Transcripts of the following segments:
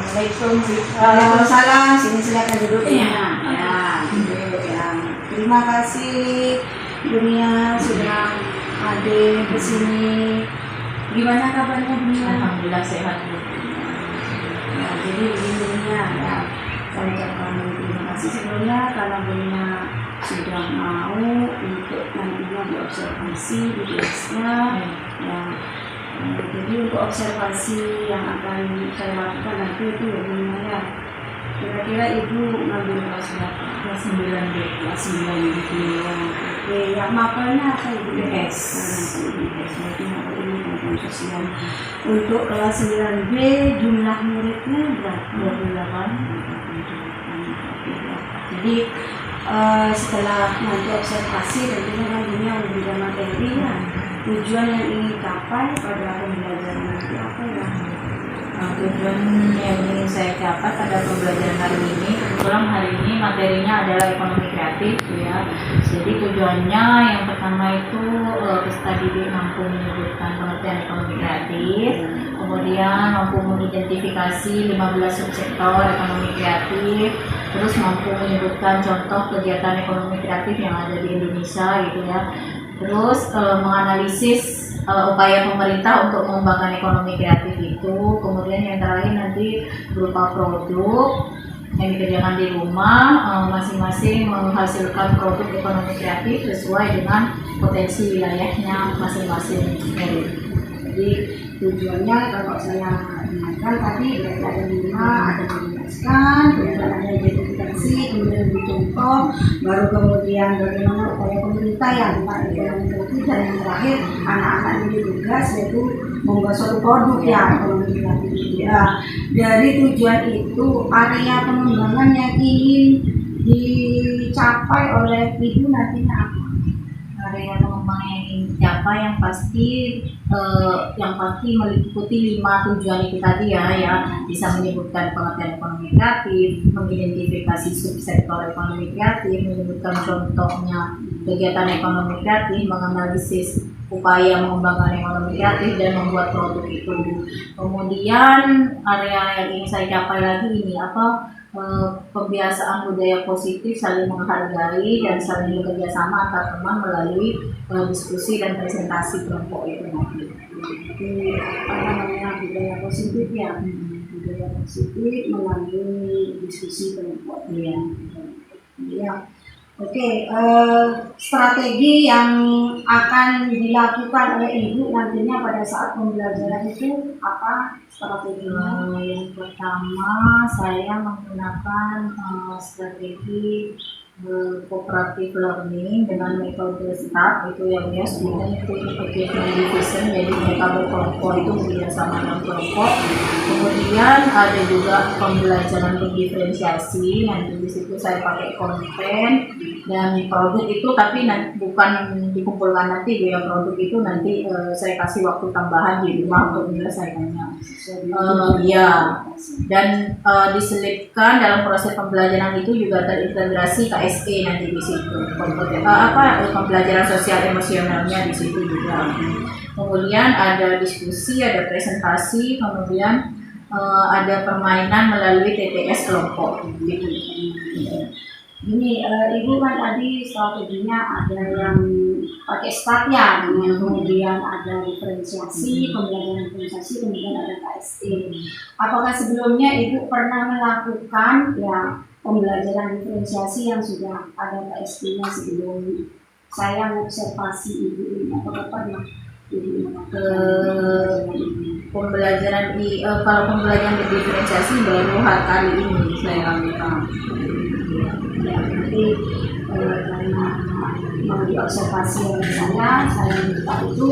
Waalaikumsalam. Sini silakan duduk ya. Ya, duduk ya. Terima kasih Dunia sudah hadir ke sini. Gimana kabarnya Dunia? Alhamdulillah sehat. Ya, jadi Dunia ya. Saya ucapkan terima kasih sebelumnya karena Dunia sudah mau untuk nantinya diobservasi di kelasnya. Ya. Jadi untuk observasi yang akan saya lakukan nanti itu ya Dunia ya. Kira-kira Ibu ngambil kelas berapa? Kelas 9 deh. Kelas 9 gitu ya. Oke, yang mapelnya apa Ibu? IPS. Berarti mapel ini tentang sosial. Untuk kelas 9B jumlah muridnya berapa? 28. Jadi setelah nanti observasi tentunya kan Dunia memberikan materi ya. Tujuan yang ingin capai pada pembelajaran nanti apa ya? Tujuan yang ingin saya capai pada pembelajaran hari ini, kebetulan hari ini materinya adalah ekonomi kreatif ya. Jadi tujuannya yang pertama itu peserta didik mampu menyebutkan pengertian ekonomi kreatif, kemudian mampu mengidentifikasi 15 subsektor ekonomi kreatif, terus mampu menyebutkan contoh kegiatan ekonomi kreatif yang ada di Indonesia gitu ya. Terus menganalisis upaya pemerintah untuk mengembangkan ekonomi kreatif itu, kemudian yang terakhir nanti berupa produk yang dikerjakan di rumah, masing-masing menghasilkan produk ekonomi kreatif sesuai dengan potensi wilayahnya masing-masing. Jadi tujuannya kalau saya ingatkan tadi berarti ada 5, ada menjelaskan, kemudian ada identifikasi, kemudian dicontoh, baru kemudian bagaimana upaya pemerintah yang tentang ekonomi kreatif, dan yang terakhir anak-anak ini tugas yaitu membuat suatu produk ya ekonomi kreatif. Ya, dari tujuan itu area pengembangan yang ingin dicapai oleh Ibu nantinya apa? Area pengembangan yang ingin dicapai yang pasti meliputi 5 tujuan itu tadi ya, bisa menyebutkan pengertian ekonomi kreatif, mengidentifikasi subsektor ekonomi kreatif, menyebutkan contohnya kegiatan ekonomi kreatif, menganalisis upaya mengembangkan ekonomi kreatif dan membuat produk itu. Kemudian area yang ingin saya capai lagi ini pembiasaan budaya positif, saling menghargai dan saling bekerja sama antar teman melalui diskusi dan presentasi kelompok itu nanti. Jadi budaya positif ya, budaya positif melalui diskusi kelompok ya. Oke, strategi yang akan dilakukan oleh Ibu nantinya pada saat pembelajaran itu apa strateginya? Yang pertama saya menggunakan strategi cooperative learning dengan metode STAR itu yang ya student itu engagement division, jadi mereka berkelompok itu bekerjasama dengan kelompok. Kemudian ada juga pembelajaran berdiferensiasi, nanti di situ saya pakai konten dan produk itu tapi bukan dikumpulkan nanti ya, produk itu nanti saya kasih waktu tambahan di rumah untuk menyelesaikannya. Dan diselipkan dalam proses pembelajaran itu juga terintegrasi KSE nanti di situ. Pembelajaran sosial emosionalnya di situ juga. Kemudian ada diskusi, ada presentasi, kemudian ada permainan melalui TTS kelompok gitu. Ini Ibu kan tadi strateginya ada yang pakai STAR ya, kemudian ada diferensiasi, pembelajaran diferensiasi, kemudian ada KSE. Apakah sebelumnya Ibu pernah melakukan ya pembelajaran diferensiasi yang sudah ada KSE-nya sebelum saya mengobservasi Ibu ini? Apakah pernah Ibu melakukan pembelajaran kalau pembelajaran berdiferensiasi baru kali ini saya lakukan. Nanti karena mau diobservasi oleh saya minta itu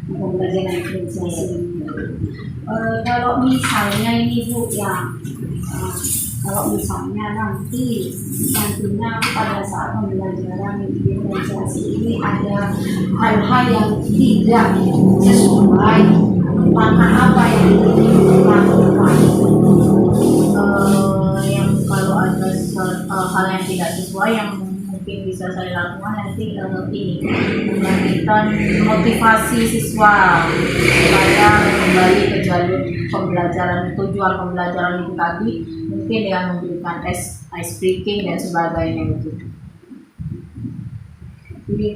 pembelajaran diferensiasi. Kalau misalnya ini Bu ya, kalau misalnya nantinya pada saat pembelajaran diferensiasi ini ada hal-hal yang tidak sesuai, langkah apa yang dilakukan? Yang kalau ada hal yang tidak sesuai yang mungkin bisa saya lakukan nanti ini membangkitkan motivasi siswa supaya kembali ke jalur pembelajaran, tujuan pembelajaran itu tadi, mungkin dengan memberikan ice breaking dan sebagainya itu. Jadi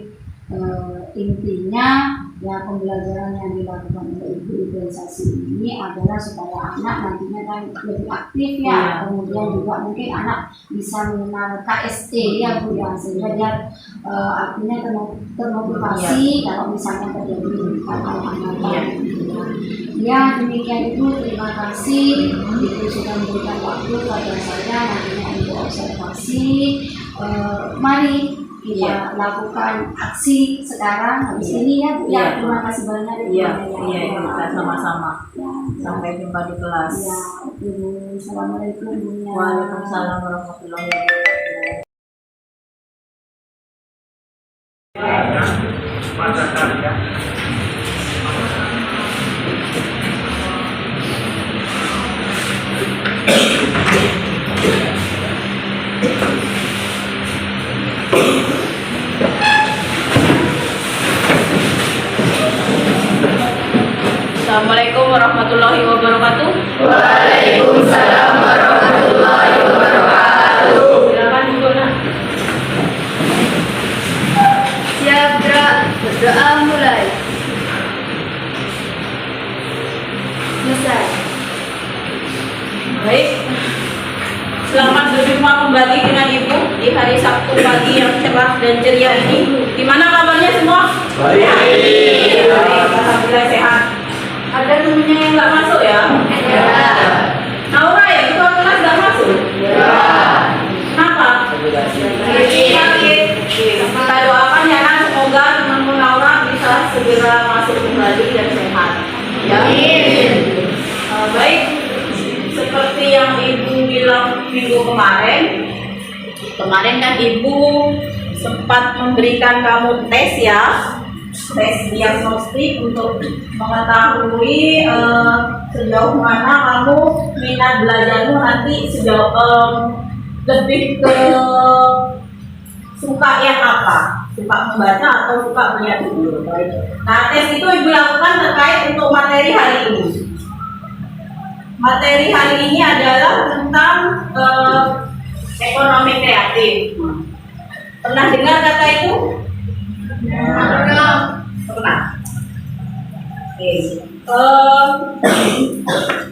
intinya ya pembelajaran yang dilakukan oleh ibu organisasi ini adalah supaya anak nantinya kan lebih aktif ya, kemudian juga mungkin anak bisa mengenal KST ya Bu ya, sehingga dia artinya termotivasi kalau misalnya terjadi hal-hal ya. Demikian itu, terima kasih Ibu sudah memberikan waktu pada saya nantinya untuk observasi. Mari kita lakukan aksi sekarang habis ini ya Bu. Ya, terima kasih banyak Iya, kita sama-sama. Sampai jumpa di kelas. Ya, oke. Assalamualaikum Bu. Waalaikumsalam warahmatullahi wabarakatuh. Assalamualaikum warahmatullahi wabarakatuh. Waalaikumsalam warahmatullahi wabarakatuh. Silakan duduk nak. Siap gerak, berdoa mulai. Selesai. Baik. Selamat berjumpa kembali dengan Ibu di hari Sabtu pagi yang cerah dan ceria ini. Gimana kabarnya semua? Baik. Alhamdulillah sehat. Ada temennya yang nggak masuk ya? Ya. Naura ya, ketua kelas nggak masuk? Ya. Kenapa? Sakit. Kita doakan ya nak, semoga temanmu Naura bisa segera masuk kembali dan sehat. Ya. Baik, seperti yang Ibu bilang minggu kemarin kan Ibu sempat memberikan kamu tes ya, tes diagnostik untuk mengetahui sejauh mana kamu minat belajarmu nanti, sejauh lebih ke suka yang apa, suka membaca atau suka melihat dulu. Nah, tes itu Ibu lakukan terkait untuk materi hari ini. Materi hari ini adalah tentang ekonomi kreatif. Pernah dengar kata itu? Pernah. Oke.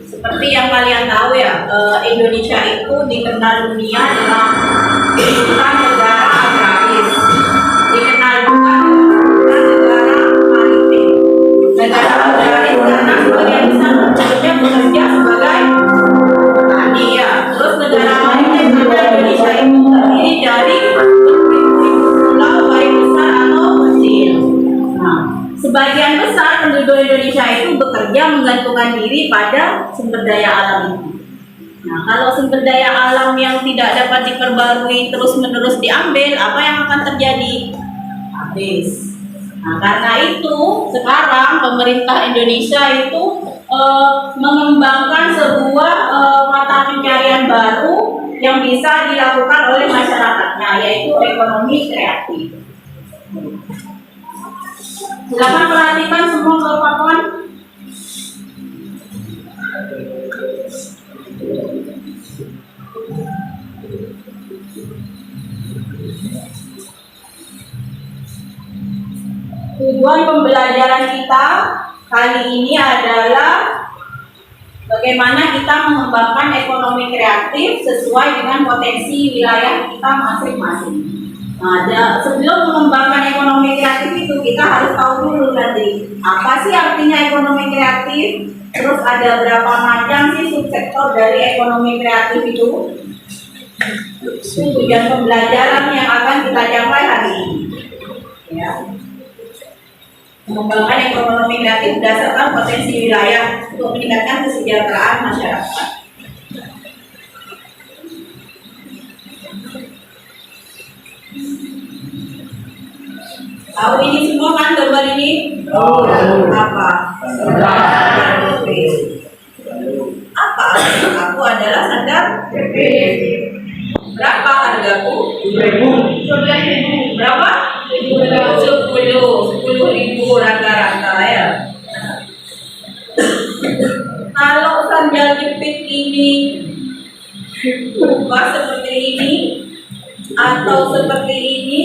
Seperti yang kalian tahu ya, Indonesia itu dikenal dunia dengan bukan negara agraris, dikenal juga negara maritim. Negara agraris karena sebagian besar penduduknya bekerja sebagai petani ya. Terus negara maritim karena Indonesia itu terdiri dari pulau baik besar atau kecil. Nah, sebagian besar penduduk Indonesia itu bekerja menggantungkan diri pada sumber daya alam itu. Nah, kalau sumber daya alam yang tidak dapat diperbarui terus-menerus diambil, apa yang akan terjadi? Habis. Nah, karena itu sekarang pemerintah Indonesia itu mengembangkan sebuah mata pencarian baru yang bisa dilakukan oleh masyarakatnya, yaitu ekonomi kreatif. Silakan perhatikan semua kawan-kawan. Tujuan pembelajaran kita kali ini adalah bagaimana kita mengembangkan ekonomi kreatif sesuai dengan potensi wilayah kita masing-masing. Nah, sebelum mengembangkan ekonomi kreatif itu kita harus tahu dulu nanti apa sih artinya ekonomi kreatif, terus ada berapa macam sih subsektor dari ekonomi kreatif itu. Tujuan pembelajaran yang akan kita capai hari ini. Ya. Mengembangkan ekonomi kreatif berdasarkan potensi wilayah untuk meningkatkan kesejahteraan masyarakat. Tahu ini semua kan gambar ini? Oh. Apa? Apa? Aku adalah sadar. Berapa hargaku? 12.000. Berapa? 10.000 rata-rata ya. Kalau sandal jepit ini berubah seperti ini atau seperti ini,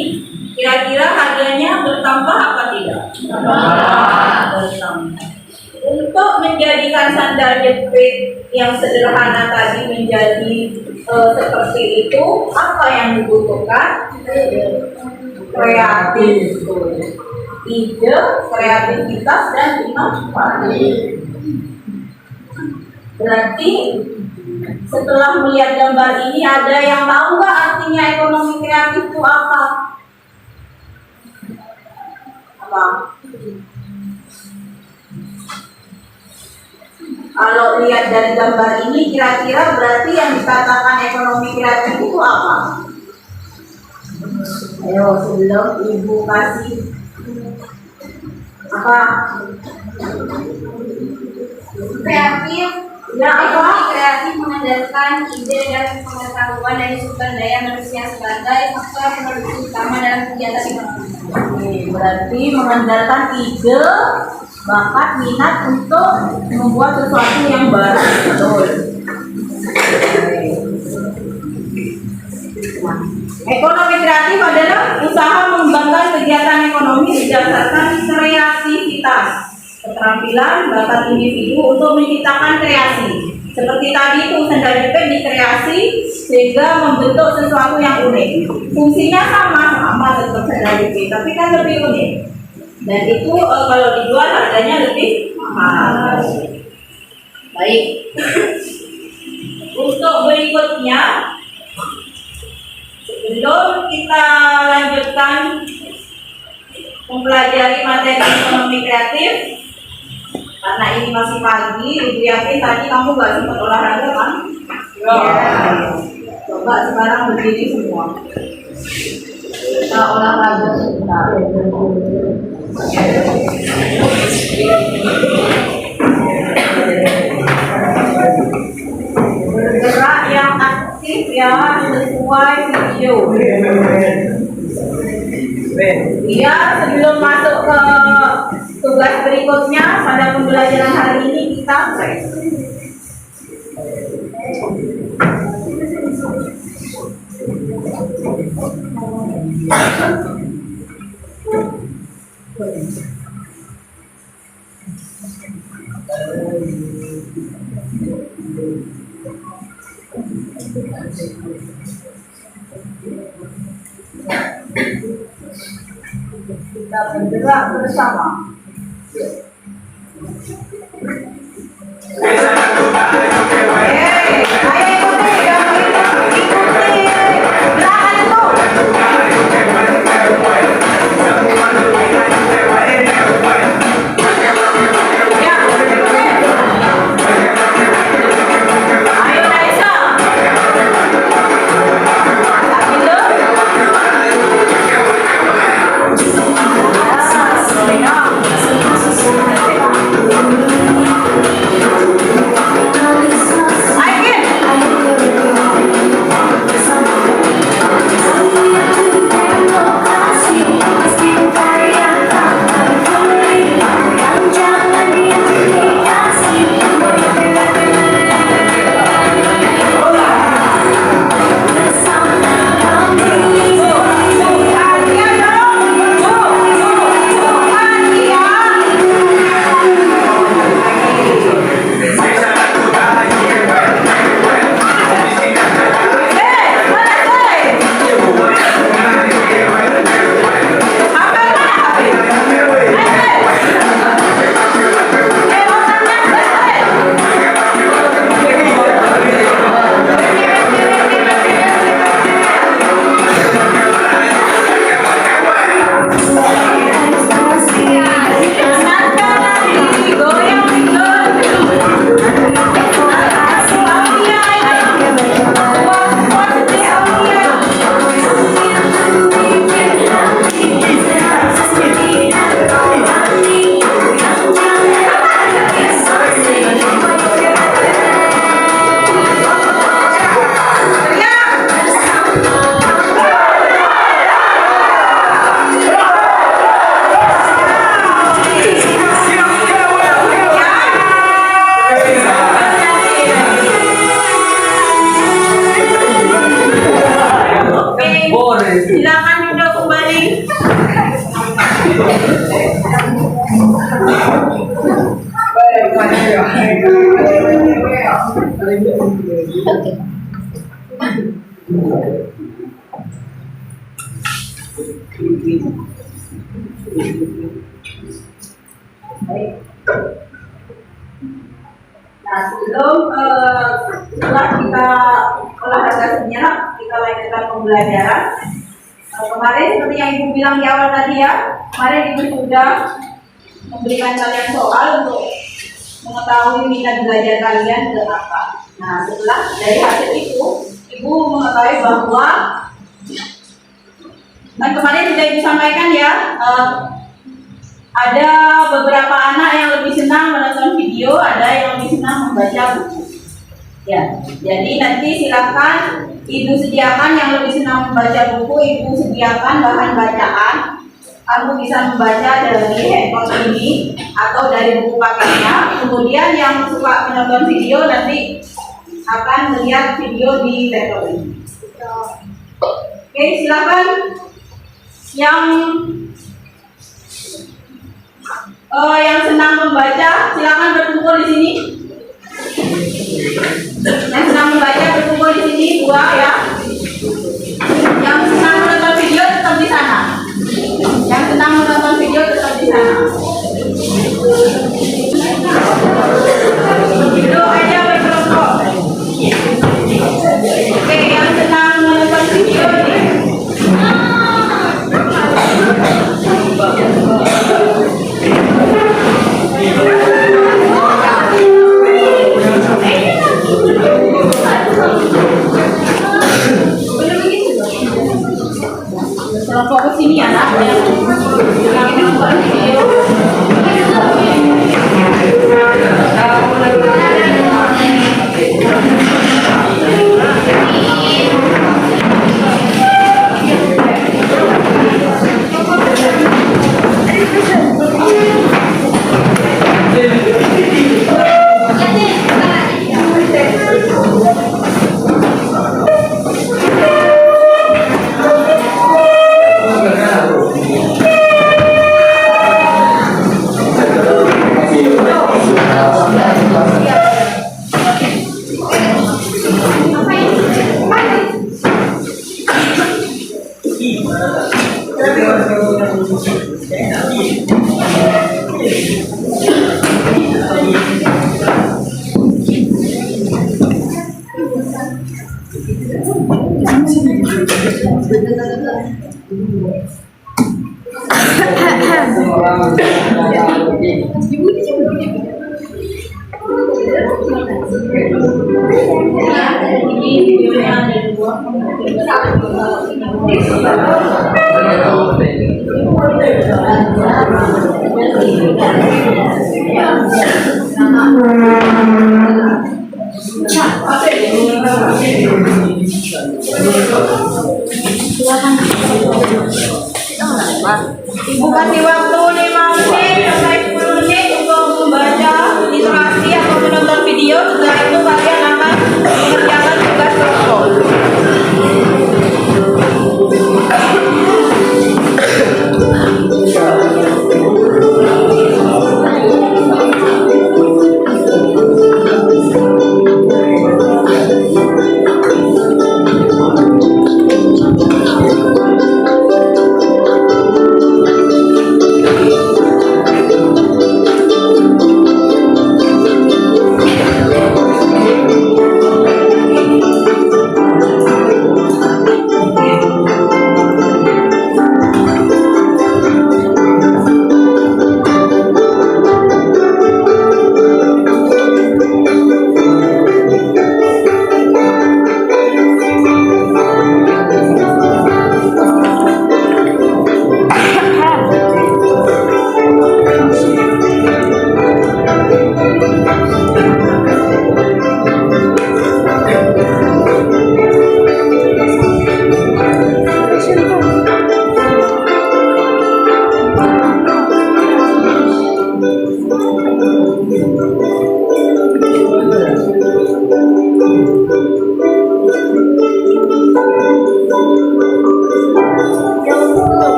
kira-kira harganya bertambah apa tidak? Bertambah. Untuk menjadikan sandal jepit yang sederhana tadi menjadi seperti itu, apa yang dibutuhkan? Kreatif, ide, kreativitas, dan inovasi. Berarti setelah melihat gambar ini, ada yang tahu nggak artinya ekonomi kreatif itu apa? Apa? Kalau lihat dari gambar ini, kira-kira berarti yang dikatakan ekonomi kreatif itu apa? Ayo, sebelum ibu kasih apa? Kreatif. Ya, Ekonomi apa? kreatif mengandalkan ide dan pengetahuan dari sumber daya manusia sebagai faktor produksi utama dalam kegiatan ekonomi. Oke, berarti mengandalkan ide, bakat, minat untuk membuat sesuatu yang baru. Betul. Nah, ekonomi kreatif adalah usaha mengembangkan kegiatan ekonomi berdasarkan kreativitas, keterampilan, bakat individu untuk menciptakan kreasi. Seperti tadi itu sandal jepit dikreasi sehingga membentuk sesuatu yang unik. Fungsinya sama tetap sandal jepit, tapi kan lebih unik. Dan itu kalau dijual harganya lebih mahal. Baik. Untuk berikutnya, sebelum kita lanjutkan mempelajari materi ekonomi kreatif, karena ini masih pagi, Ibu yakin tadi kamu nggak sempat olahraga kan? Ya. Coba sekarang berdiri semua. Kita olahraga sebentar. Bergerak yang aktif ya, sesuai video. Ya, sebelum masuk ke tugas berikutnya pada pembelajaran hari ini kita break. Kita bergerak bersama. Baik. Nah, sebelum setelah kita olahraga sejenak, kita lanjutkan pembelajaran. Kemarin seperti yang Ibu bilang di awal tadi ya, kemarin Ibu sudah memberikan kalian soal untuk mengetahui minat belajar kalian ke apa. Nah, setelah dari hasil itu, Ibu mengetahui bahwa dan kemarin sudah Ibu sampaikan ya, ada beberapa anak yang lebih senang menonton video, ada yang lebih senang membaca buku. Ya, jadi nanti silakan Ibu sediakan yang lebih senang membaca buku, Ibu sediakan bahan bacaan. Kamu bisa membaca dari handphone ini atau dari buku pakainya. Kemudian yang suka menonton video nanti akan melihat video di laptop ini. Oke, silakan yang senang membaca silakan berkumpul di sini. Yang senang membaca berkumpul di sini dua ya. Yang senang menonton video tetap di sana. Yang senang menonton video tetap di sana. Duduk aja berkelompok. Oke, yang senang menonton video nih. Kelompok ke sini ya, nak. Yang nonton video. Ibu kasih waktu 5 menit sampai 10 menit untuk membaca literasi atau menonton video. Setelah itu kalian akan mengerjakan tugas kelompok.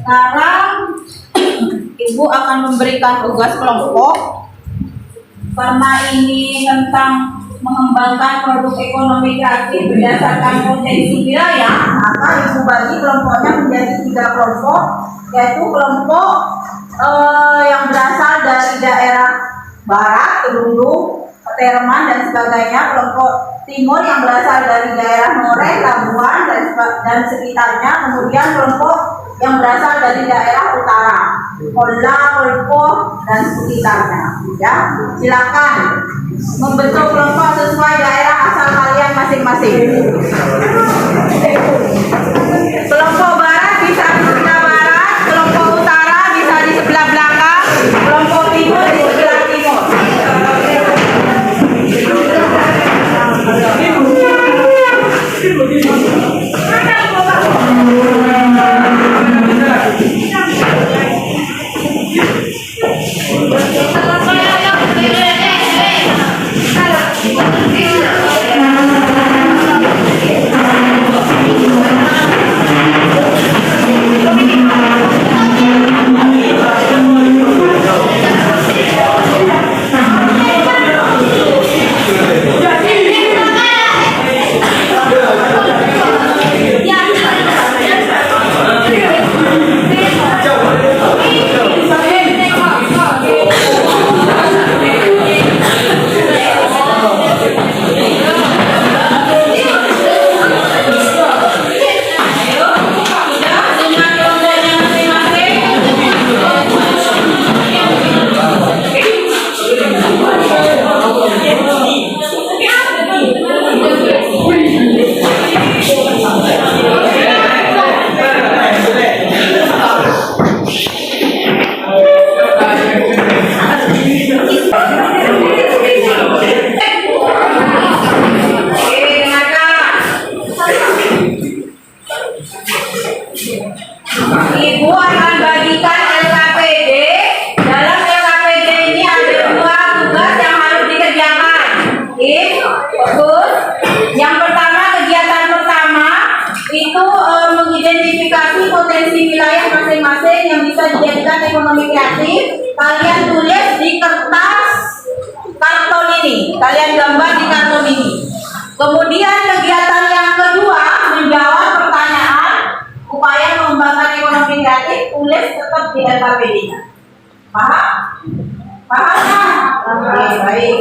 Sekarang Ibu akan memberikan tugas kelompok karena ini tentang mengembangkan produk ekonomi kreatif berdasarkan potensi wilayah, maka Ibu bagi kelompoknya menjadi 3 kelompok, yaitu kelompok yang berasal dari daerah barat, Telunggu, Terman dan sebagainya, kelompok timur yang berasal dari daerah Noreng, Labuan dan sekitarnya, kemudian kelompok yang berasal dari daerah utara, Kola, Kolpo dan sekitarnya. Ya, silakan membentuk kelompok sesuai daerah asal kalian masing-masing. Kelompok barat bisa di sebelah barat, kelompok utara bisa di sebelah belakang, kelompok timur di sebelah timur. Ibu akan bagikan LKPD. Dalam LKPD ini ada 2 tugas yang harus dikerjakan. Fokus. Yang pertama, kegiatan pertama itu mengidentifikasi potensi wilayah masing-masing yang bisa dijadikan ekonomi kreatif. Kalian tulis di kertas karton ini. Kalian gambar di karton ini. Kemudian kegiatan yang kedua, menjawab pertanyaan upaya mengembangkan ekonomi kreatif, tulis tetap di LKPD-nya. Paham? Paham kan? Oke, baik.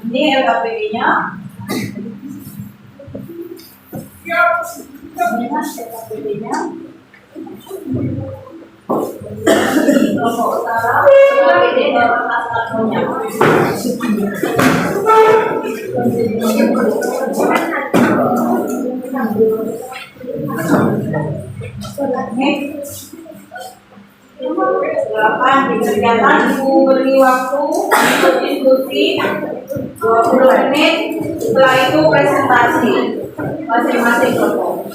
Ini LKPD-nya. Ini mas LKPD-nya. Kelompok utara, LKPD dalam kartonnya. Silakan dikerjakan. Ibu beri waktu untuk diskusi 20 menit. Setelah itu presentasi masing-masing kelompok.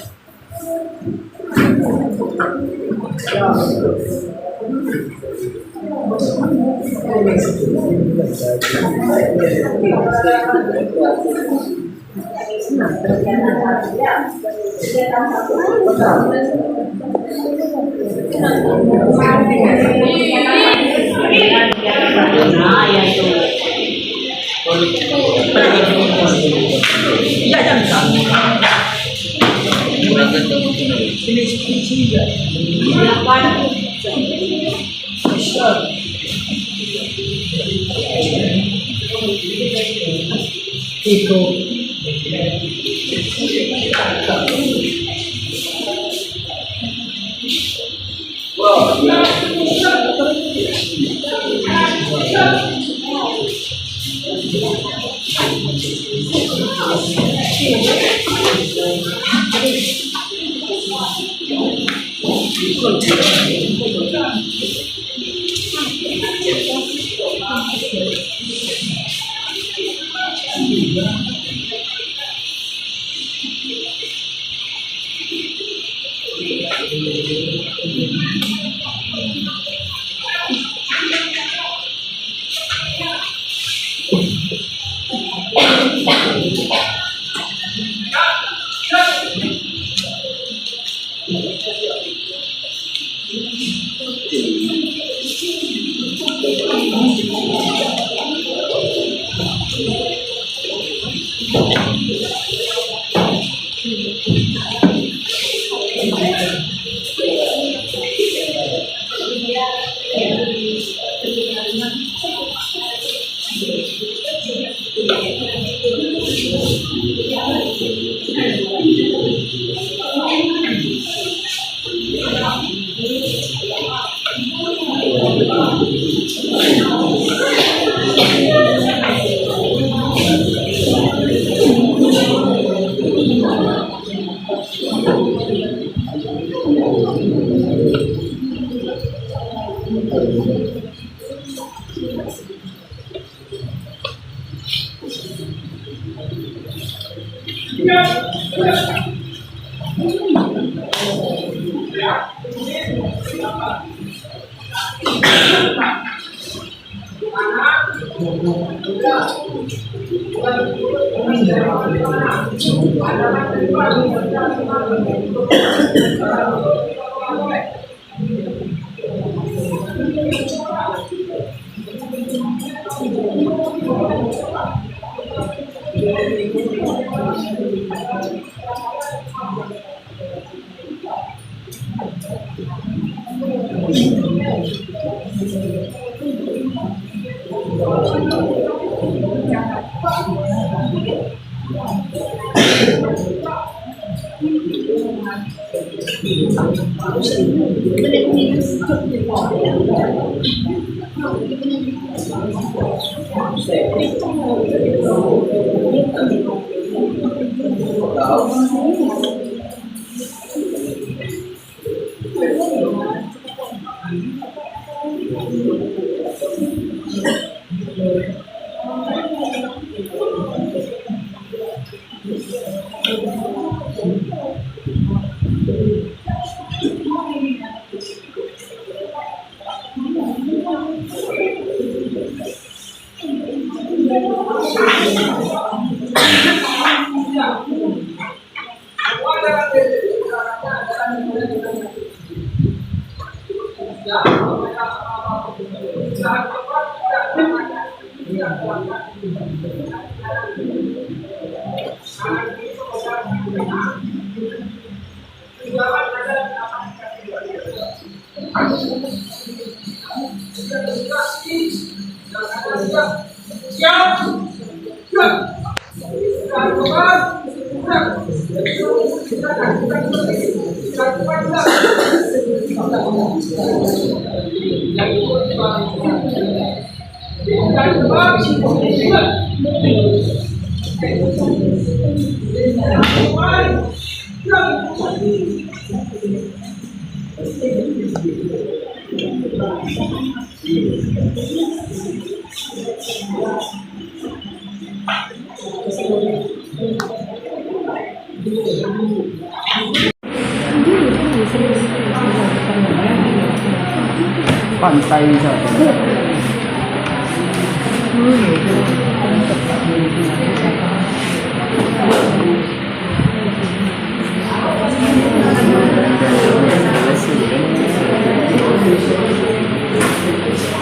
Pantai wisata.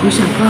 Wisata.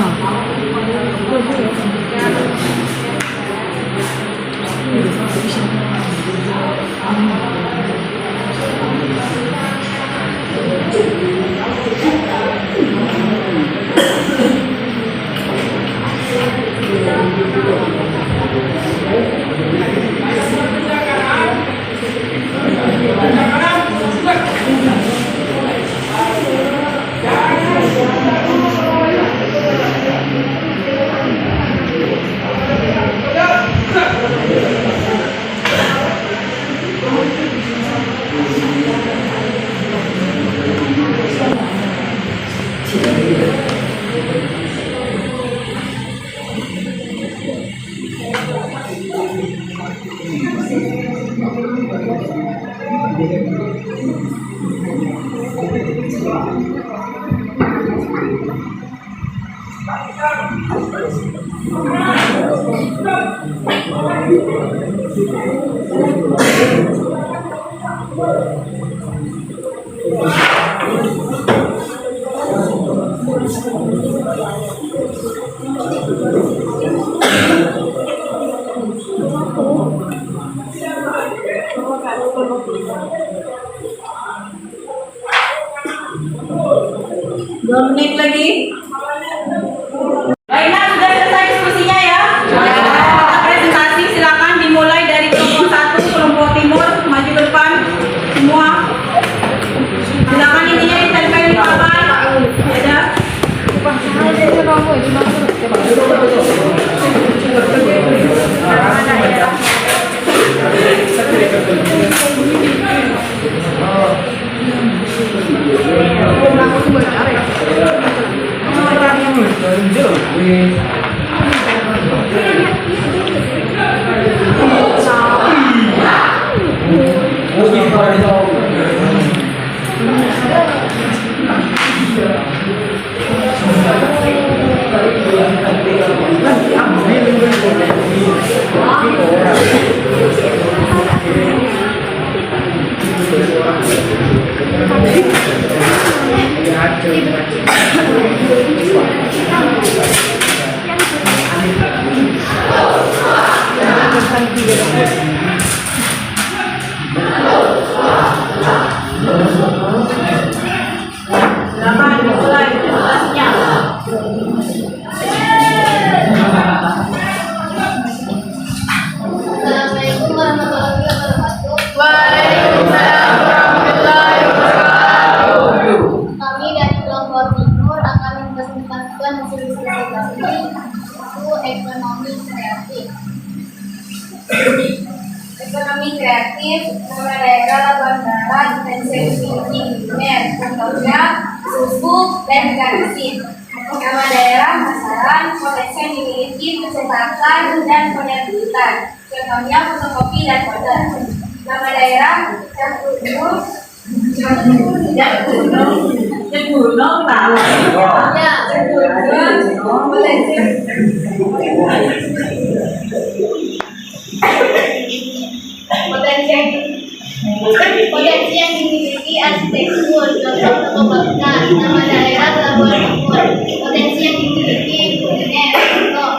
kreatif. Ekonomi kreatif, nama daerah, bandara, intensitas kuliner, contohnya susu dan garasi. Nama daerah, masaran, potensi yang dimiliki, kesempatan dan penerbitan. Contohnya fotokopi dan kode. Nama daerah, campur gunung tahu. Potensi yang dimiliki arsitektur, contoh toko bangunan. Nama daerah, Labuan Timur. Potensi yang dimiliki kuliner, contoh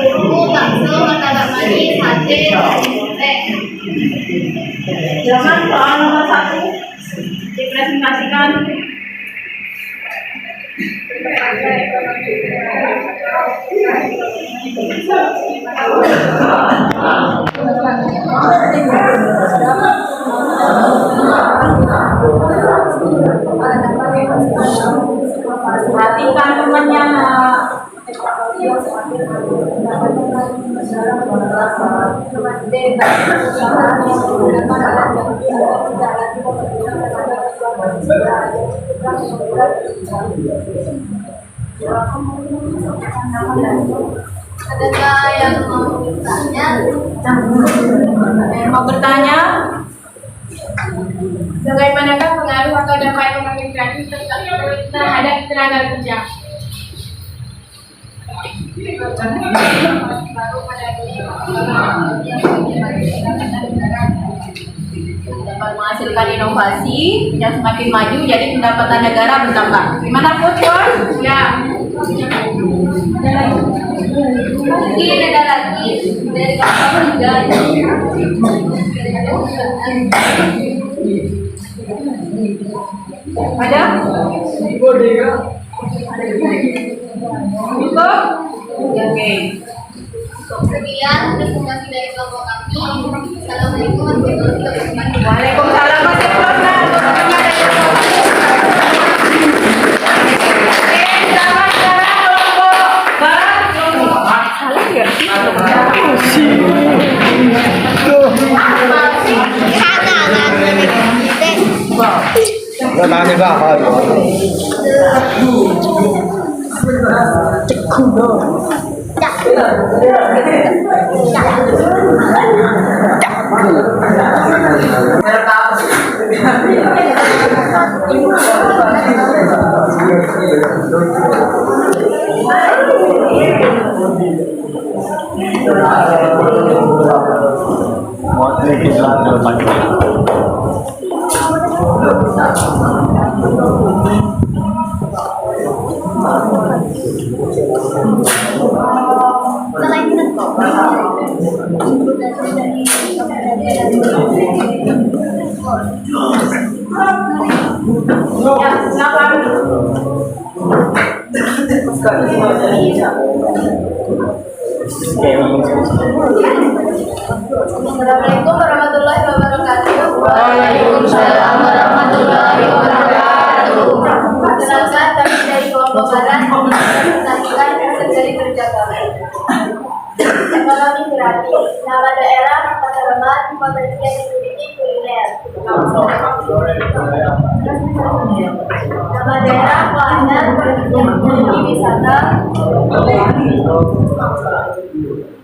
kerupuk, bakso, martabak manis, sate, nasi goreng. Silakan soal nomor 1 dipresentasikan. Perhatikan temannya. Adakah yang mau bertanya? Mau bertanya? Bagaimanakah pengaruh atau dampak ekonomi kreatif terhadap tenaga kerja? Dapat menghasilkan inovasi yang semakin maju, jadi pendapatan negara bertambah. Gimana Coach? Ya. Mungkin ada lagi dari kakak juga. Ada? Itu? Oke. Sekian presentasi dari kelompok kami. Assalamualaikum warahmatullahi wabarakatuh. Waalaikumsalam Mas Efron. Lo nanya gak apa? Assalamualaikum warahmatullahi wabarakatuh. Waalaikumsalam warahmatullahi wabarakatuh. Perkenalkan kami dari kelompok barat mempresentasikan hasil dari kerja kami. Ekonomi kreatif, nama daerah, masyarakat, potensi yang dimiliki kuliner. Nama daerah, pelanggan, potensi yang dimiliki wisata.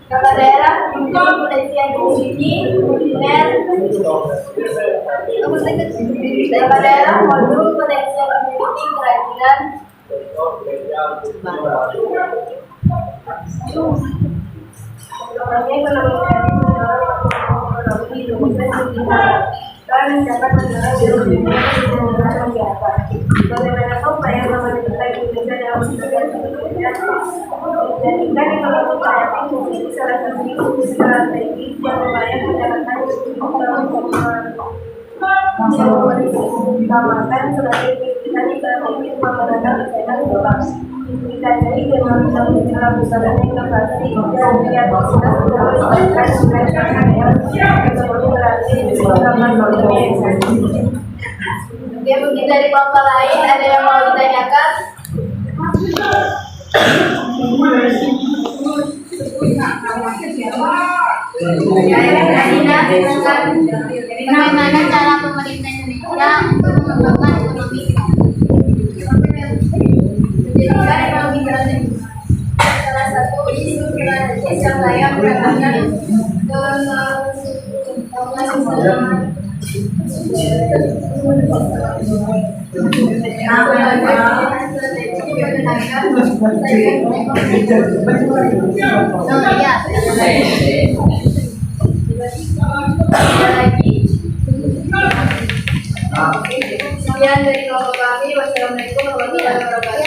Nama daerah, potensi yang dimiliki kuliner. Nama daerah, modul, potensi yang dimiliki kerajinan. Ekonomi kreatif mendorong ekonomi dan dapat mendorong kegiatan. Bagaimanapun upaya pemerintah Indonesia dalam meningkatkan menjadikan ekonomi kreatif menjadi salah satu isu strategis yang membayar masyarakat utamakan sebagai pilihan strategis menggunakan kesehatan global. Dikandani dengan mengelola besaran inovasi dan kreativitas dalam melibatkan ekonomi kreatif di beberapa ekonomi. Oke, mungkin dari kelompok lain ada yang mau ditanyakan? Bagaimana cara pemerintah Indonesia untuk mengembangkan ekonomi menjadikan ekonomi kreatif? Salah satu isu strategis yang layak perhatian Sekian dari kelompok kami. Wassalamualaikum warahmatullahi wabarakatuh.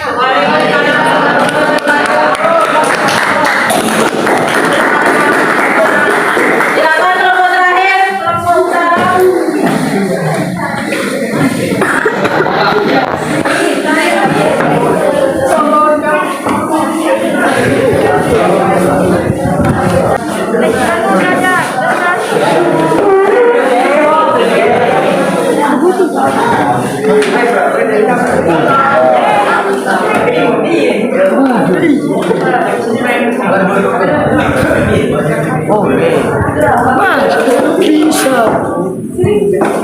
Silakan kelompok terakhir, kelompok utara.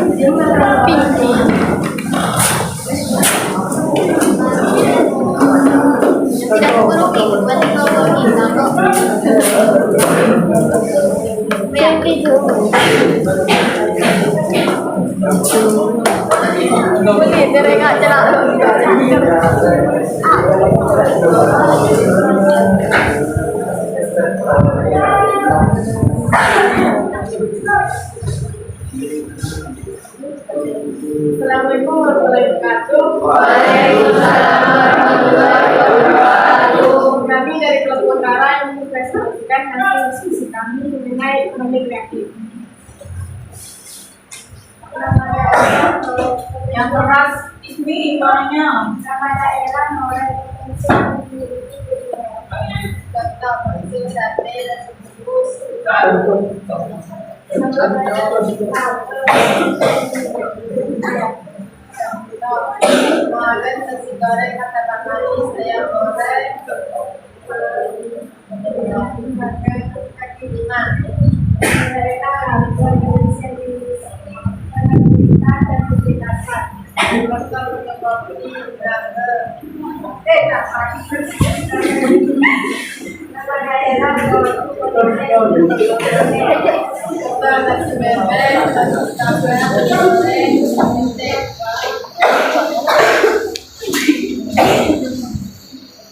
Tidak perlu berarti kelompok Assalamualaikum warahmatullahi wabarakatuh. Waalaikumsalam warahmatullahi wabarakatuh. Kami dari kelompok utara yang mempresentasikan hasil diskusi kami mengenai ekonomi kreatif. Yang keras ini ibaratnya sama daerah mulai Contoh kecil sate dan bungkus. Kemarin nasi goreng katakan manis, saya goreng kaki lima. Mereka Indonesia di kita dan dibedakan.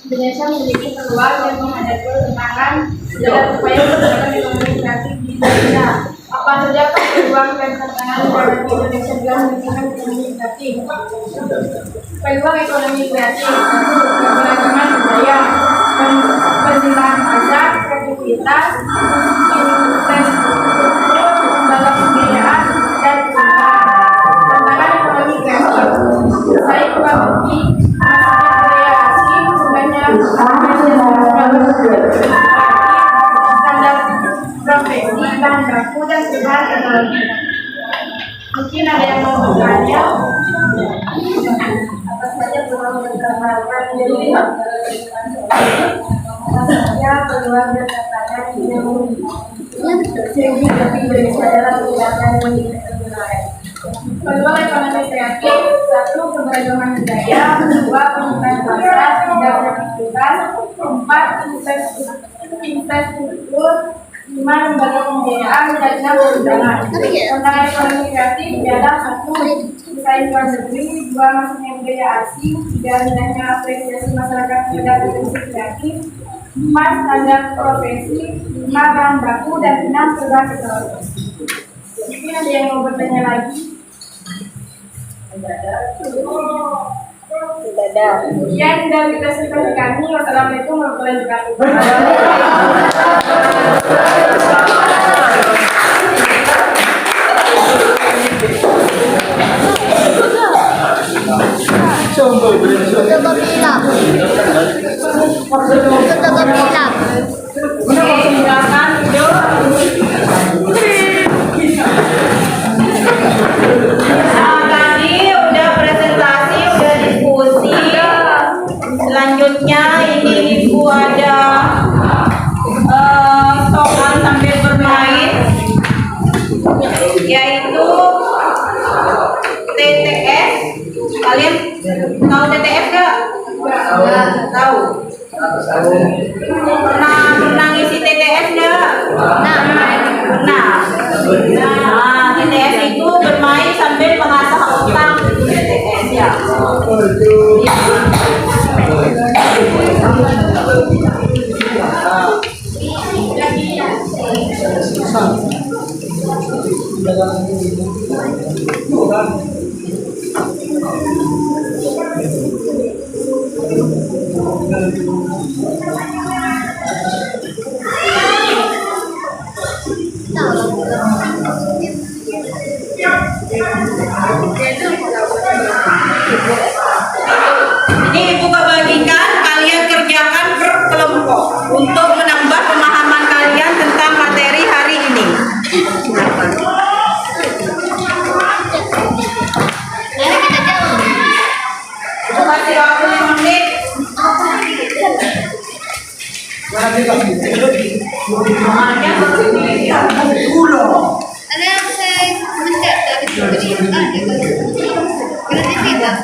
Indonesia memiliki peluang yang menghadapi tantangan dalam upaya perkembangan ekonomi kreatif di Indonesia. Apa saja peluang dan tantangan dalam Indonesia dalam mengembangkan ekonomi kreatif? Peluang ekonomi kreatif, keberagaman budaya, penerimaan pajak, kreativitas, infrastruktur, lembaga pembiayaan, dan perusahaan. Tantangan ekonomi kreatif, saya memiliki budaya asing, banyak standar profesi, bahan baku, dan perubahan teknologi. Mungkin ada yang mau bertanya. Apa saja peluang dan tantangan jadi apa saja peluang dan tantangan yang terjadi di Indonesia dalam menjalankan ekonomi lain. Peluang ekonomi kreatif, 1. Keberagaman budaya, 2. Pembukaan pasar, 3. kreativitas, 4. Infrastruktur, 5. Lembaga pembiayaan, dan 6. perusahaan. Tantangan ekonomi kreatif adalah 1. Bersaing luar negeri, 2. Masuknya budaya asing, 3. Rendahnya apresiasi masyarakat terhadap industri kreatif, 4. Standar profesi, 5. Bahan baku, dan 6. perubahan teknologi. Mungkin ada yang mau bertanya lagi? Tidak ada. Yang sudah kita sertai kami. Wassalamualaikum warahmatullahi wabarakatuh. Cukup hilang. Cukup hilang. Silakan video. Tadi udah presentasi, udah diskusi. Selanjutnya ini Ibu ada Tahu TTS nggak? Tahu. Pernah ngisi TTS nggak? Pernah. Nah, TTS itu bermain sambil mengasah otak. TTS ya. Ini Ibu bagikan, kalian kerjakan per kelompok untuk menambah pemahaman kalian tentang materi hari ini. Ibu kasih waktu 5 menit. Ada yang saya mencatat berarti tidak.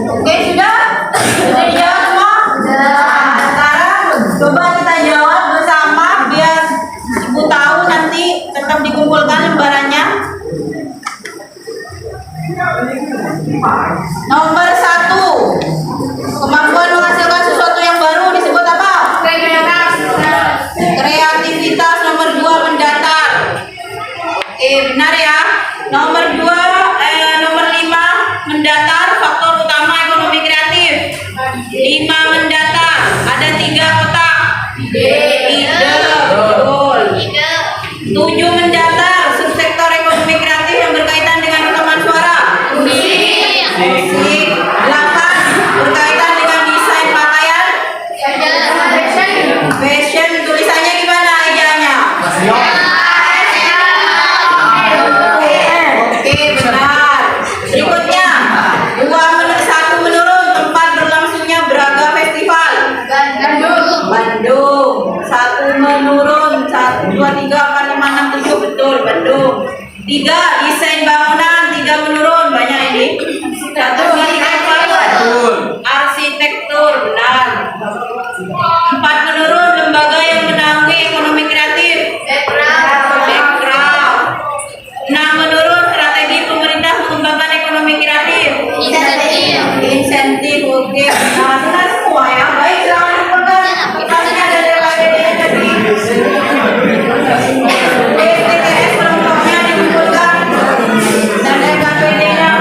Oke, sudah? Sudah dijawab semua? Nah, sekarang coba kita jawab bersama biar Ibu tahu nanti tetap dikumpulkan lembarannya. Nomor 1, kemampuan menghasilkan sesuatu yang baru disebut apa? Kreativitas. Nomor 2, mendatar. Oke, benar ya. Nomor 5, mendatar. Faktor utama ekonomi kreatif. 5, mendatar. Ada 3 kotak. Ide. Betul. 7, mendatar. Subsektor ekonomi kreatif yang berkaitan dengan rekaman suara. Musik. 8, berkaitan dengan desain pakaian. Fashion. Tulisannya gimana ejanya? Oke, benar. Berikutnya, 1 menurun tempat berlangsungnya Braga Festival. Bandung. 1 menurun. 1, 2, 3, 4, 5, 6, 7. Betul, Bandung. 3, desain bangunan. 3 menurun. Banyak ini. 1, 2, 3, 4. Arsitektur. Benar. 4 menurun. Lembaga yang menaungi ekonomi kreatif. Bekraf. 6 menurun. Strategi pemerintah mengembangkan ekonomi kreatif. Insentif. Oke, benar semua ya. Baik, selamat dipegang. Pertanyaan dari KPD tadi. TTS kelompoknya dikumpulkan dan dari KPD-nya.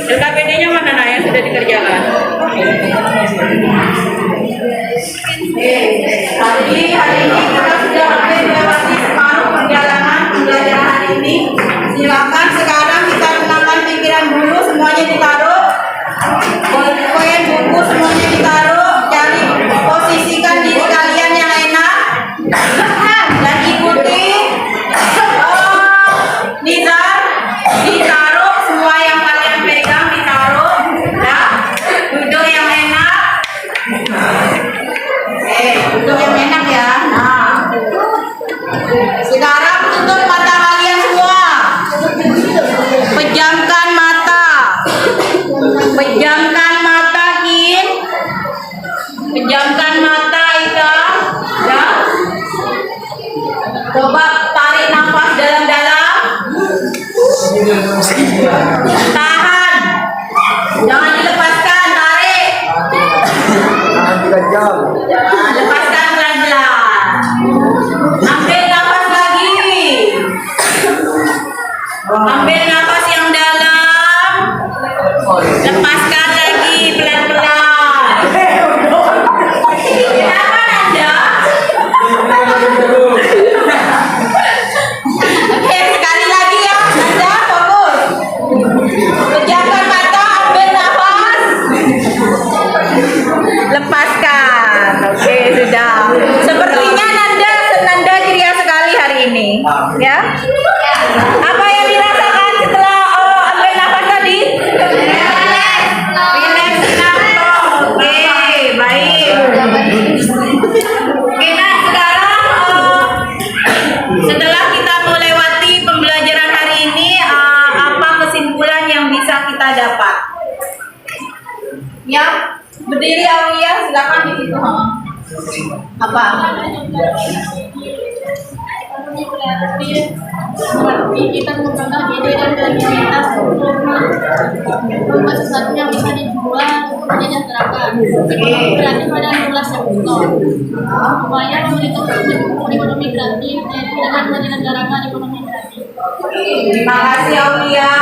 KPD-nya mana nah yang sudah dikerjakan? Hari ini kita sudah hampir melewati separuh perjalanan pembelajaran hari ini. Silakan sekarang kita tenangkan pikiran dulu, semuanya ditaruh. Koin buku semuanya ditaruh. Cari posisikan diri kalian yang enak dan ikuti. Nizar, ditaruh semua yang kalian pegang ditaruh. Ya, duduk yang enak. Duduk yang enak ya. Nah, sekarang tutup mata kalian semua. Pejamkan mata. Pejamkan mata, Kin. Pejamkan mata, Ika. Ya. Coba tarik nafas dalam-dalam. Tahan. Jangan dilepaskan, tarik. Jangan lepaskan pelan-pelan. Ambil nafas lagi. Ambil nafas yang dalam. Lepaskan lagi pelan-pelan. Kenapa Anda? Oke, sekali lagi ya. Anda fokus. Pejamkan mata, ambil nafas. Lepaskan. Apa yang dirasakan setelah ambil nafas tadi? Relax, senang toh. Oke, baik. Oke, nah sekarang setelah kita melewati pembelajaran hari ini, apa kesimpulan yang bisa kita dapat? Ya, berdiri Aulia, silakan di situ. Apa? Kita mengembangkan ide dan kreativitas untuk membuat sesuatu yang bisa dijual untuk menyejahterakan. Kreatif pada luas sektor. Upaya pemerintah untuk ekonomi kreatif yaitu dengan menyelenggarakan ekonomi kreatif. Terima kasih Aulia.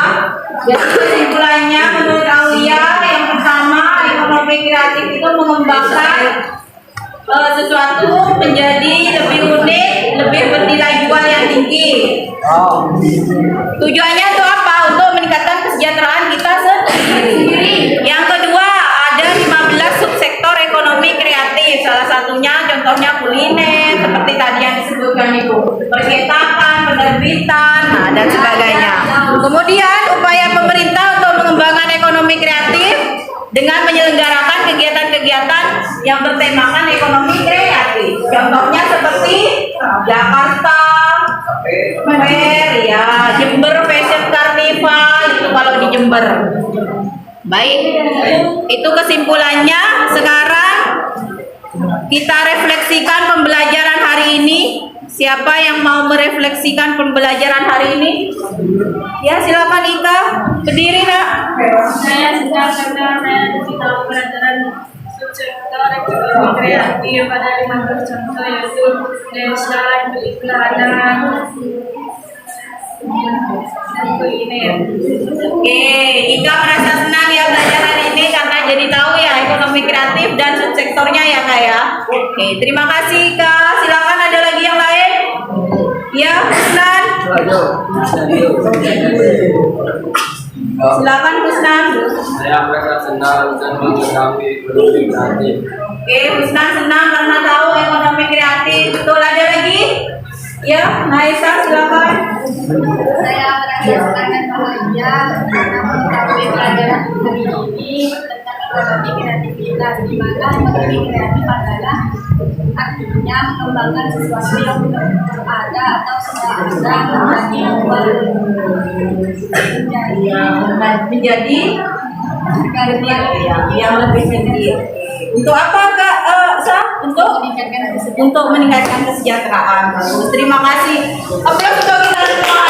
Jadi kesimpulannya menurut Aulia, yang pertama ekonomi kreatif itu mengembangkan sesuatu menjadi lebih unik, lebih bernilai jual yang tinggi. Tujuannya itu apa? Untuk meningkatkan kesejahteraan kita sendiri. Yang kedua, ada 15 subsektor ekonomi kreatif. Salah satunya contohnya kuliner, seperti tadi yang disebutkan Ibu, percetakan, penerbitan, dan sebagainya. Kemudian upaya pemerintah untuk mengembangkan ekonomi kreatif dengan menyelenggarakan kegiatan-kegiatan yang bertemakan ekonomi kreatif. Contohnya seperti Jakarta Fair, ya, Jember Fashion Carnival, itu kalau di Jember. Baik, itu kesimpulannya. Sekarang kita refleksikan pembelajaran hari ini. Siapa yang mau merefleksikan pembelajaran hari ini? Ya, silakan Ika. Berdiri, Nak. Saya sedang karena saya kasih tahu pelajaran subsektor ekonomi kreatif pada 15 contoh yaitu desain, periklanan, dan kuliner. Oke, Ika merasa senang ya belajar hari ini karena jadi tahu ya ekonomi kreatif dan subsektornya ya Kak ya. Oke, terima kasih Kak. Silakan ada lagi yang lain? Ya, Kusnan. Silakan Kusnan. Saya merasa senang dan mengalami ekonomi kreatif. Oke, Kusnan senang karena tahu ekonomi kreatif. Betul, ada lagi? Ya, Naisa silakan. Saya merasa senang dan bahagia karena mengetahui pelajaran hari ini tentang ekonomi kreativitas, di mana ekonomi kreatif adalah artinya mengembangkan sesuatu yang belum ada atau sudah ada menjadi yang lebih tinggi. Untuk apa Kak? Untuk meningkatkan kesejahteraan. Bagus. Terima kasih. Aplaus untuk kita semua.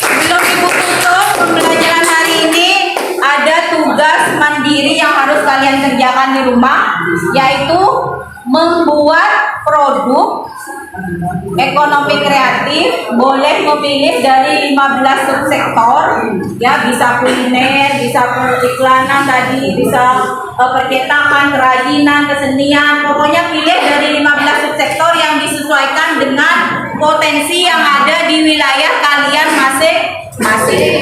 Sebelum Ibu tutup pembelajaran hari ini, ada tugas mandiri yang harus kalian kerjakan di rumah, yaitu membuat produk ekonomi kreatif. Boleh memilih dari 15 subsektor, ya, bisa kuliner, bisa periklanan tadi, bisa percetakan, kerajinan, kesenian. Pokoknya pilih dari 15 subsektor yang disesuaikan dengan potensi yang ada di wilayah kalian masing-masing.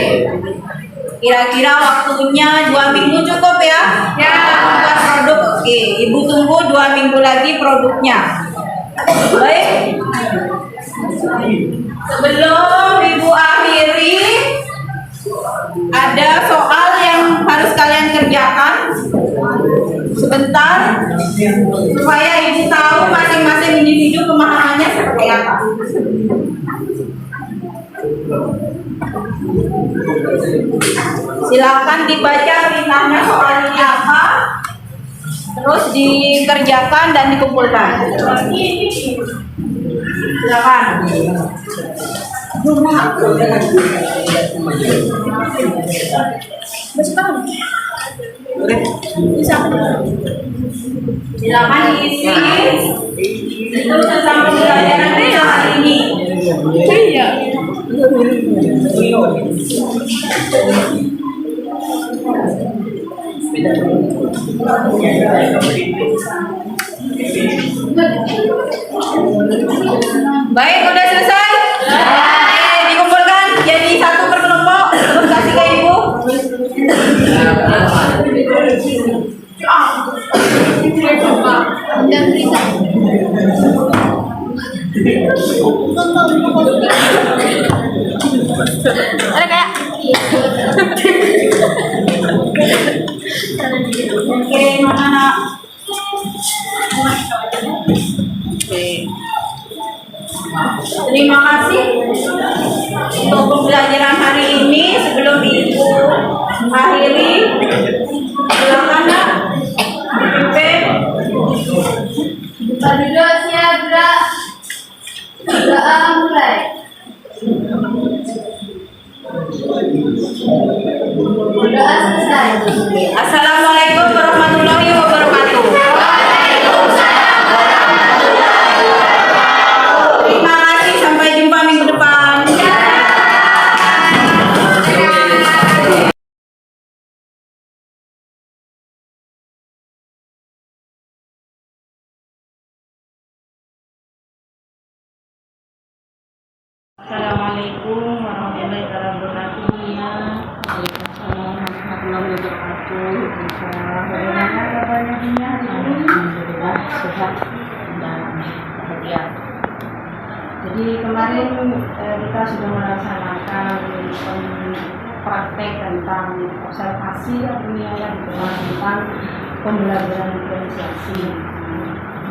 Kira-kira waktunya 2 minggu cukup ya? Ya. Membuat produk. Oke, Ibu tunggu 2 minggu lagi produknya. Baik. Sebelum Ibu akhiri, ada soal yang harus kalian kerjakan sebentar supaya Ibu tahu masing-masing individu pemahamannya seperti apa. Silakan dibaca ringkasnya soal ini apa, terus dikerjakan dan dikumpulkan. Silakan. Silakan diisi itu tentang pembelajaran kita hari ini. Baik, udah selesai? Dikumpulkan jadi satu per kelompok, terus kasih ke Ibu. dan berita. Ada kayak Oke, mana nak? Oke. Terima kasih untuk pembelajaran hari ini. Sebelum Ibu akhiri, silakan nak dipimpin. buka dulu siap gerak. Doa mulai. Doa selesai. Assalamualaikum warahmatullahi wabarakatuh. Terima kasih, sampai jumpa minggu depan. Assalamualaikum warahmatullahi wabarakatuh. Ya, Waalaikumsalam warahmatullahi wabarakatuh. Bagaimana kabarnya Nia? Alhamdulillah sehat dan bahagia. Jadi kemarin kita sudah melaksanakan praktek tentang observasi dunia yang tentang pembelajaran diferensiasi.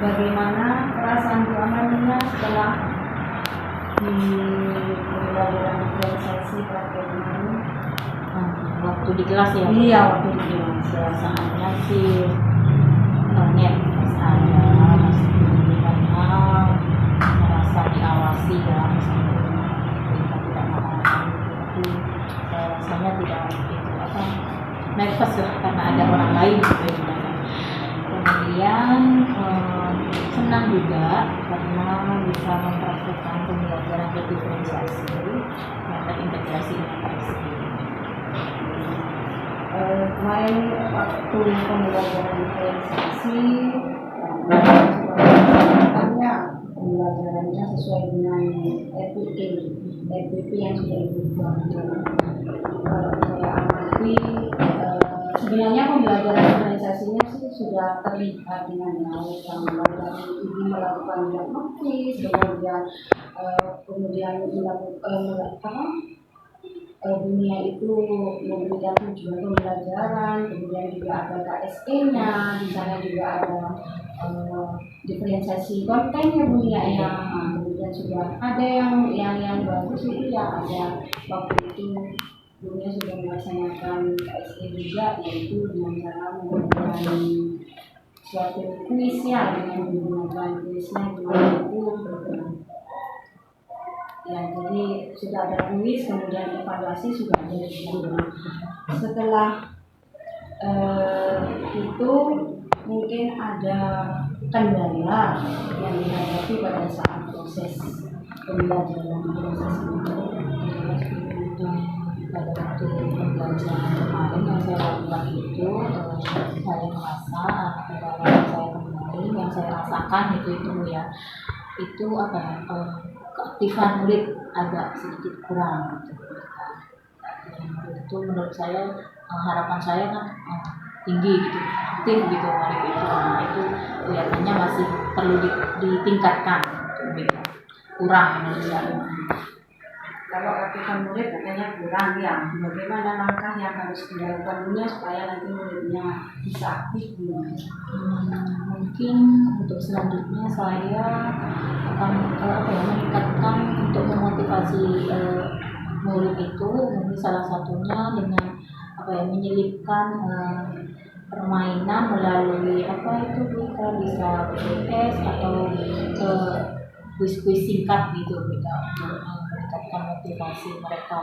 Bagaimana perasaan Bu Amania setelah di pembelajaran diferensiasi praktek kemarin? Waktu di kelas ya? Iya, waktu di kelas. Rasanya sih net saya masih karena merasa diawasi ya, kita tidak mengawasi, tapi rasanya tidak begitu nervous lah karena ada orang lain gitu. Kemudian senang juga karena bisa mempraktikkan pembelajaran diferensiasi yang terintegrasi dengan PSI. Kemarin waktu pembelajaran diferensiasi pembelajarannya sesuai dengan RPP yang sudah dibuat. Saya amati sebenarnya pembelajaran diferensiasinya sih sudah terlihat dengan baik, dari ibu melakukan diagnosis, kemudian melakukan dunia itu memberikan tujuan pembelajaran, kemudian juga ada KSE-nya, di sana juga ada diferensiasi kontennya dunia yang kemudian sudah ada yang bagus itu ya, ada waktu itu dunia sudah melaksanakan KSE juga, yaitu dengan cara menggunakan suatu kuis ya, dengan menggunakan kuisnya itu ya, jadi sudah ada kuis, kemudian evaluasi sudah ada juga. Setelah itu mungkin ada kendala yang dihadapi pada saat proses pembelajaran pada waktu pembelajaran kemarin yang saya lakukan itu, saya merasa kendala yang saya temui, yang saya rasakan itu ya, itu keaktifan murid agak sedikit kurang gitu. Itu menurut saya, harapan saya kan tinggi gitu, aktif gitu murid itu. Nah, itu kelihatannya masih perlu ditingkatkan gitu. Kurang menurut saya. Kalau aktifan murid katanya kurang ya. Bagaimana langkah yang harus dilakukan supaya nanti muridnya bisa aktif gitu? Mungkin untuk selanjutnya saya akan meningkatkan untuk memotivasi murid itu, mungkin salah satunya dengan menyelipkan permainan melalui kita bisa PDS atau kuis-kuis singkat gitu, kita untuk meningkatkan motivasi mereka.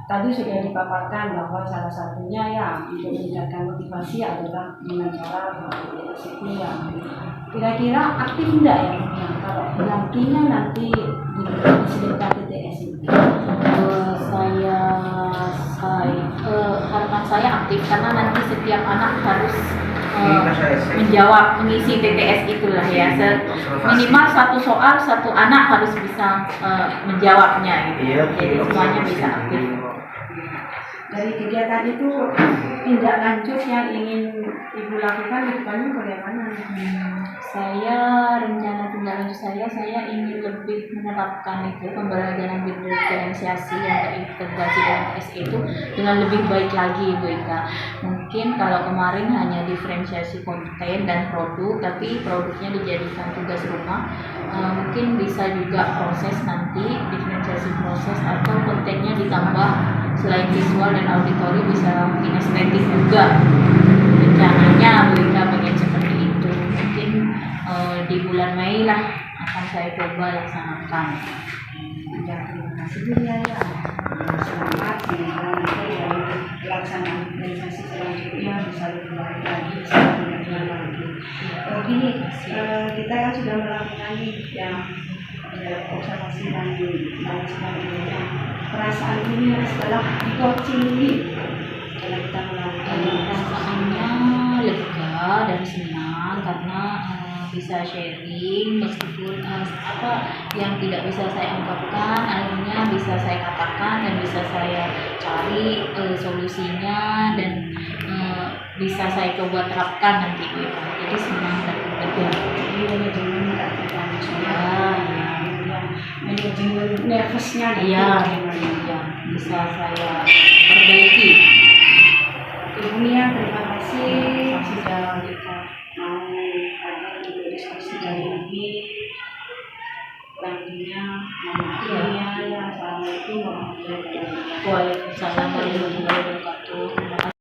Tadi sudah dipaparkan bahwa salah satunya ya untuk meningkatkan motivasi adalah dengan cara itu ya. Kira-kira aktif enggak ya? Kalau nantinya diselipkan TTS itu? Harapan saya aktif karena nanti setiap anak harus menjawab, mengisi TTS itulah ya. Minimal satu soal satu anak harus bisa menjawabnya gitu. Jadi semuanya bisa aktif. Dari kegiatan itu tindak lanjut yang ingin Ibu lakukan ke depannya bagaimana? Saya rencana tindak lanjut saya ingin lebih menerapkan itu pembelajaran diferensiasi yang terintegrasi dalam SE itu dengan lebih baik lagi, Bu Ika. Mungkin kalau kemarin hanya diferensiasi konten dan produk, tapi produknya dijadikan tugas rumah, mungkin bisa juga proses nanti diferensiasi proses atau kontennya ditambah selain visual dan auditori bisa mungkin estetik juga. Rencananya Bu Ika pengen seperti itu. Mungkin di bulan Mei lah akan saya coba laksanakan. Ya, terima kasih Bu ya. Selamat semoga nanti dari pelaksanaan organisasi selanjutnya bisa lebih baik lagi, bisa lebih baik lagi. Gini, kita kan sudah melakukan yang observasi dan lain sebagainya. Perasaan ini setelah di coaching ini, setelah kita melakukan Perasaannya lega dan senang karena bisa sharing meskipun apa yang tidak bisa saya ungkapkan akhirnya bisa saya katakan dan bisa saya cari solusinya dan bisa saya coba terapkan nanti Bu Ika. Jadi senang dan lega. manajemen nervousnya Iya, bisa saya perbaiki. Ibu Nia, terima kasih Sudah kita mau ada untuk diskusi kali ini. Nantinya ya, assalamualaikum warahmatullahi wabarakatuh. Waalaikumsalam warahmatullahi wabarakatuh. Terima kasih.